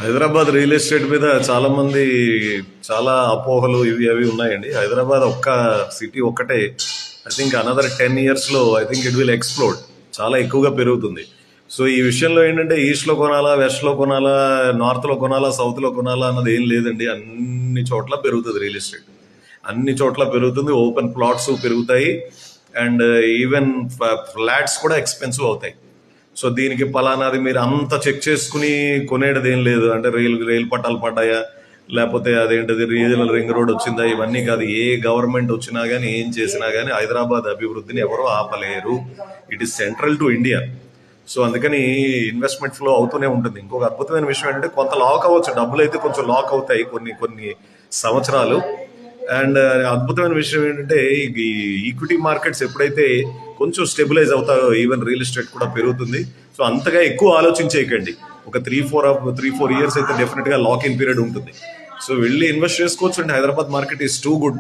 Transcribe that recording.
Hyderabad real estate మీద చాలా మంది చాలా అపోహలు ఇవి అవి ఉన్నాయండి. హైదరాబాద్ ఒక్క సిటీ ఒక్కటే ఐ థింక్ అనదర్ 10 yearsలో I think it will explode. చాలా ఎక్కువగా పెరుగుతుంది. సో ఈ విషయంలో ఏంటంటే ఈస్ట్లో కొనాలా, వెస్ట్లో కొనాలా, నార్త్లో కొనాలా, సౌత్లో కొనాలా అన్నది ఏం లేదండి. అన్ని చోట్ల పెరుగుతుంది రియల్ ఎస్టేట్. అన్ని చోట్ల పెరుగుతుంది. ఓపెన్ ప్లాట్స్ పెరుగుతాయి అండ్ ఈవెన్ ఫ్లాట్స్ కూడా ఎక్స్పెన్సివ్ అవుతాయి. సో దీనికి పలానాది మీరు అంత చెక్ చేసుకుని కొనేది ఏం లేదు. అంటే రైలు పట్టాలు పడ్డాయా, లేకపోతే అదేంటిది రీజనల్ రింగ్ రోడ్ వచ్చిందా, ఇవన్నీ కాదు. ఏ గవర్నమెంట్ వచ్చినా కానీ ఏం చేసినా కానీ హైదరాబాద్ అభివృద్ధిని ఎవరూ ఆపలేరు. It is central to India. So అందుకని ఇన్వెస్ట్మెంట్ ఫ్లో అవుతూనే ఉంటుంది. ఇంకొక అద్భుతమైన విషయం ఏంటంటే కొంత లాక్ అవ్వచ్చు, డబ్బులు అయితే కొంచెం లాక్ అవుతాయి కొన్ని కొన్ని సంవత్సరాలు. అండ్ అద్భుతమైన విషయం ఏంటంటే ఈ ఈక్విటీ మార్కెట్స్ ఎప్పుడైతే కొంచెం స్టెబిలైజ్ అవుతాయో ఈవెన్ రియల్ ఎస్టేట్ కూడా పెరుగుతుంది. సో అంతగా ఎక్కువ ఆలోచించేయకండి. ఒక 3-4 years అయితే డెఫినెట్గా లాక్ ఇన్ పీరియడ్ ఉంటుంది. సో వెళ్ళి ఇన్వెస్ట్ చేసుకోవచ్చు అండి. Hyderabad market is too good.